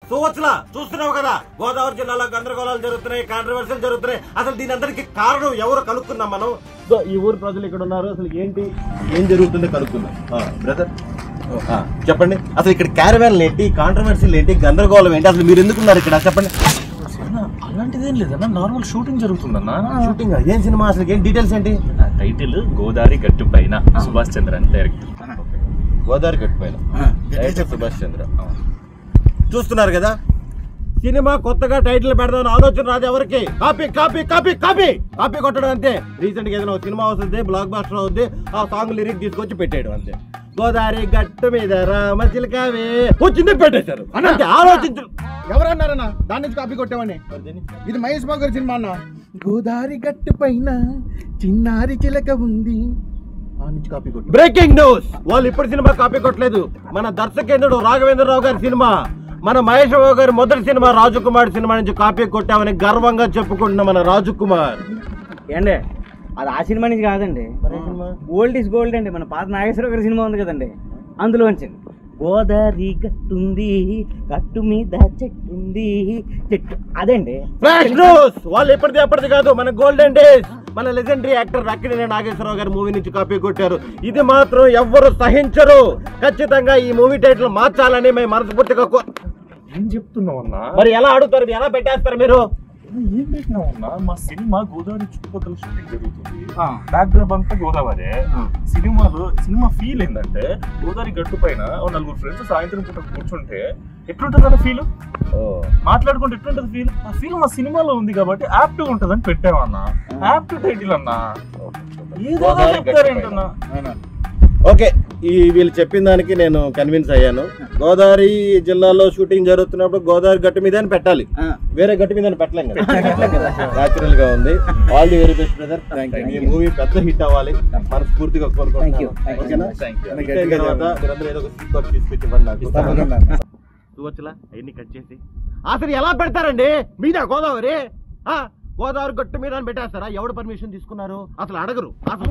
సువత్సల చూస్తున్నావు కదా, గోదావరి జిల్లాలో గందరగోళాలు జరుగుతున్నాయి, కాంట్రవర్సీలు జరుగుతున్నాయి. అసలు దీని అందరికి కారణం ఎవరు కనుక్కుందాం మనం. సో ఈ ఊరు ప్రజలు ఇక్కడ ఉన్నారు, అసలు ఏం జరుగుతుందో కనుక్కుందాం. బ్రదర్ చెప్పండి, అసలు ఇక్కడ క్యారవాన్లు ఏంటి, కాంట్రవర్సీలు ఏంటి, గందరగోళం ఏంటి, అసలు మీరు ఎందుకున్నారు ఇక్కడ చెప్పండి. అలాంటిదేం లేదన్నా, నార్మల్ షూటింగ్ జరుగుతుందన్నా. షూటింగ్ ఏం సినిమా, అసలు ఏం డీటెయిల్స్ ఏంటి? టైటిల్ గోదావరి గట్టు పైన, సుభాష్ చంద్ర అని డైరెక్టర్. గోదావరి గట్టు పైన సుభాష్ చంద్ర. చూస్తున్నారు కదా, సినిమా కొత్తగా టైటిల్ పెడదామని ఆలోచన రాదు ఎవరికి. Copy copy copy copy copy కొట్టడం అంతే. రీసెంట్ గా ఏదైనా సినిమా వస్తుంది, బ్లాక్ బాస్టర్ అవుద్ది, ఆ సాంగ్ లిరిక్ తీసుకొచ్చి పెట్టేయడం అంతే. గోదావరి గట్టు మీద రామ చిలకావే వచ్చింది పెట్టేశారు అంటే ఆలోచించరు. ఎవరన్నారన్నా దాని నుంచి కాపీ కొట్టామని? ఇది మహేష్ బాబు గారి సినిమా అన్న. గోదావరి గట్టు పైన చిన్నారి చిలక ఉంది, బ్రేకింగ్ న్యూస్, వాళ్ళు ఇప్పుడు సినిమా కాపీ కొట్టలేదు. మన దర్శకేంద్రుడు రాఘవేంద్రరావు గారి సినిమా, మన మహేష్ బాబు గారి మొదటి సినిమా రాజకుమార్ సినిమా నుంచి కాపీ కొట్టామని గర్వంగా చెప్పుకుంటున్న మన రాజకుమార్. ఏండి అది ఆ సినిమా నుంచి కాదండి, ఓల్డ్ ఈస్ గోల్డ్ అండి. మన పాత నాగేశ్వరరావు గారి సినిమా ఉంది కదండి, అందులోంచి గోదావరి గట్టుంది, గట్టు మీద చెట్టుంది, చెట్టు అదండి. ఫ్లాష్ న్యూస్, వాళ్ళు ఎప్పటిది కాదు, మన గోల్డెన్ డేస్, మన లెజెండరీ యాక్టర్ అక్కినేని నాగేశ్వరరావు గారి మూవీ నుంచి కాపీ కొట్టారు. ఇది మాత్రం ఎవ్వరు సహించరు. ఖచ్చితంగా ఈ మూవీ టైటిల్ మార్చాలని మేము మనస్ఫూర్తిగా ఏం చెప్తున్నావు అన్నా? మరి ఎలా అడుగుతారు, ఎలా పెట్టేస్తారు మీరు? ఏం పెట్టినావు అన్నా? మా సినిమా గోదావరి చుట్టుపక్కల షూటింగ్ జరుగుతుంది, బ్యాక్గ్రౌండ్ అంతా గోదావరి. సినిమా ఫీల్ ఏంటంటే గోదావరి గట్టు పైన నలుగురు ఫ్రెండ్స్ సాయంత్రం పూట కూర్చుంటే ఎట్లుంటది అన్న ఫీల్, మాట్లాడుకుంటే ఎట్లుంటది ఫీల్. ఆ ఫీల్ మా సినిమాలో ఉంది కాబట్టి యాప్ట్ ఉంటది అని పెట్టామన్నా. యాప్ట్ టైటిల్ అన్నా, ఏదో చెప్తారేంటన్నా. ఓకే, వీళ్ళు చెప్పిన దానికి నేను కన్విన్స్ అయ్యాను. గోదావరి జిల్లాలో షూటింగ్ జరుగుతున్నప్పుడు గోదావరి గట్టు మీద పెట్టాలి, వేరే గట్టు మీద పెట్టలేం కదా. న్యాచురల్ గా ఉంది. All the very best brother. ఈ మూవీ పెద్ద హిట్ అవ్వాలి మనస్ఫూర్తిగా కోరుకుంటున్నాను. అవన్నీ కట్ చేసి అసలు ఎలా పెడతారండి మీద గోదావరి? గోదావరి గట్టు మీద పెట్టేస్తారా? ఎవడు పర్మిషన్ తీసుకున్నారు? అసలు అడగరు. అసలు